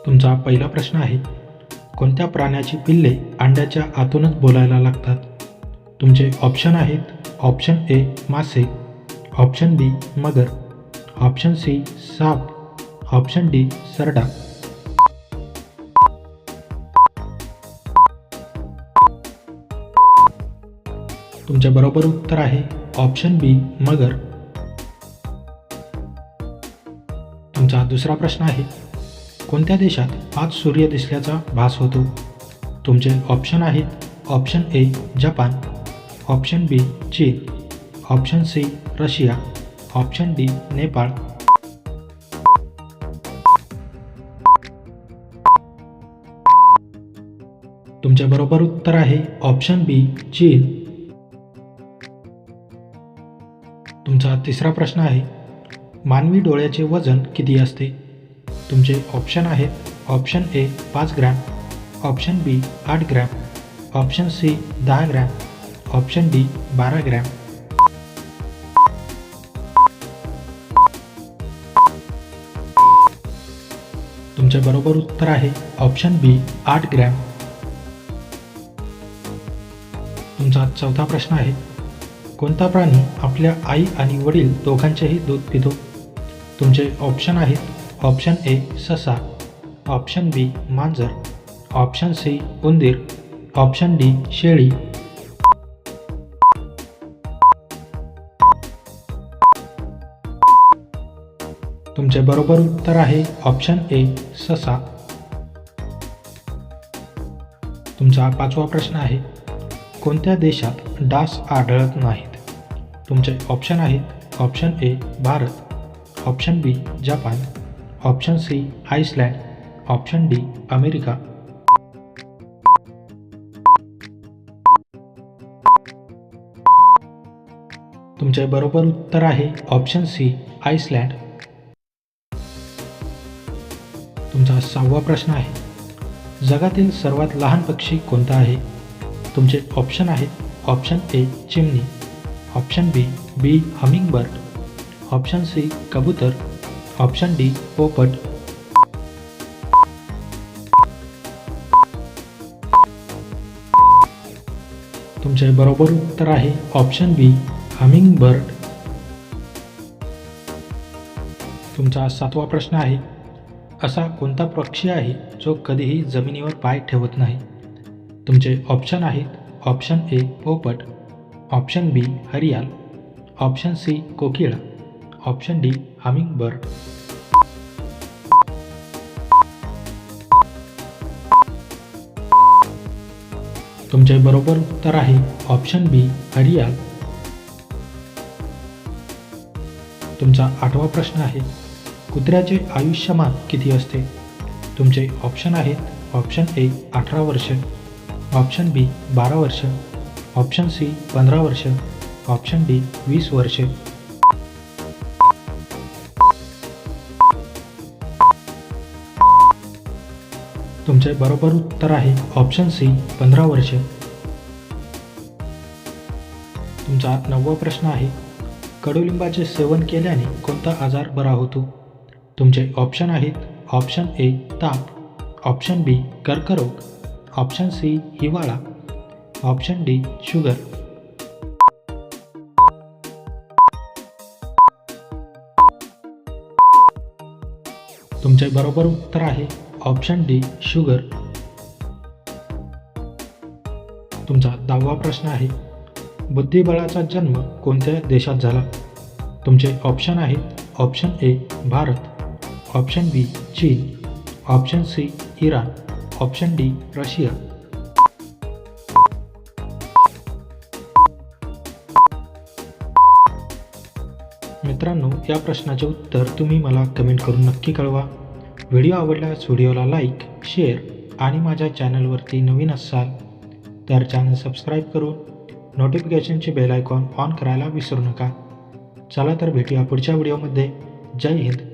तुमचा पहिला प्रश्न आहे, कोणत्या प्राण्याची पिल्ले अंड्याच्या आतूनच बोलायला लागतात? तुमचे ऑप्शन आहेत, ऑप्शन ए मासे, ऑप्शन बी मगर, ऑप्शन सी साप, ऑप्शन डी सरडा. तुमचे बरोबर उत्तर आहे ऑप्शन बी मगर. तुमचा दुसरा प्रश्न आहे, कोणत्या देशात आज सूर्य दिसल्याचा भास होतो? तुमचे ऑप्शन आहेत, option A Japan, option B चीन, option C Russia, option D Nepal. तुमचे बरोबर उत्तर आहे ऑप्शन बी चीन. तुमचा तिसरा प्रश्न आहे, मानवी डोळ्याचे वजन किती असते? तुमचे ऑप्शन आहेत, option A 5 gram, option B 8 gram, option C 10 gram, option D 12 gram. तुमचे बरोबर उत्तर आहे ऑप्शन बी 8 ग्रॅम. तुमचा चौथा प्रश्न आहे, कोणता प्राणी आपल्या आई आणि वडील दोघांचेही दूध पितो? तुमचे ऑप्शन आहेत, ऑप्शन ए ससा, ऑप्शन बी मांजर, ऑप्शन सी उंदीर, ऑप्शन डी शेळी. तुमचे बरोबर उत्तर आहे ऑप्शन ए ससा. तुमचा पाचवा प्रश्न आहे, कोणत्या देशात डास आढळत नाहीत? तुमचे ऑप्शन आहेत, option A Bharat, option B Japan, option C Iceland, option D America. तुमचे बरोबर उत्तर आहे ऑप्शन सी आइसलँड. तुमचा सहावा प्रश्न आहे, जगातील सर्वात लहान पक्षी कोणता आहे? तुमचे ऑप्शन आहेत, ऑप्शन ए चिमणी, ऑप्शन बी हमिंगबर्ड, ऑप्शन सी कबूतर, ऑप्शन डी पोपट. तुमचे बरोबर उत्तर आहे ऑप्शन बी हमिंगबर्ड. तुमचा सातवा प्रश्न आहे, असा कोणता पक्षी आहे जो कधीही जमिनीवर पाय ठेवत नाही? तुमचे ऑप्शन आहेत, ऑप्शन ए पोपट, ऑप्शन बी हरियाल, ऑप्शन सी कोकिळा, ऑप्शन डी हमिंगबर्ड. तुमचे बरोबर उत्तर आहे ऑप्शन बी हरियाल. तुमचा आठवा प्रश्न आहे, कुत्र्याचे आयुष्यमान किती असते? तुमचे ऑप्शन आहेत, ऑप्शन ए 18 वर्ष, ऑप्शन बी 12 वर्ष, ऑप्शन सी 15 वर्ष, ऑप्शन डी 20 वर्षे. तुमचे बरोबर उत्तर आहे ऑप्शन सी 15 वर्ष. तुमचा नववा प्रश्न आहे, कडुलिंबाचे सेवन केल्याने कोणता आजार बरा होतो? तुमचे ऑप्शन आहेत, ऑप्शन ए ताप, ऑप्शन बी कर्करोग, ऑप्शन सी हिवाळा, ऑप्शन डी शुगर. तुमचे बरोबर उत्तर आहे ऑप्शन डी शुगर. तुमचा 10वा प्रश्न आहे, बुद्धिबळाचा जन्म कोणत्या देशात झाला? तुमचे ऑप्शन आहेत, option A Bharat, option B चीन, option C Iran, option D Russia. मित्रांनो, या प्रश्नाचे उत्तर तुम्ही मला कमेंट करून नक्की कळवा. व्हिडिओ आवडल्यास व्हिडिओला लाईक, शेअर आणि माझ्या चॅनलवरती नवीन असाल तर चॅनल सबस्क्राईब करून नोटिफिकेशनचे बेल आयकॉन ऑन करायला विसरू नका. चला तर भेटूया पुढच्या व्हिडिओमध्ये. जय हिंद.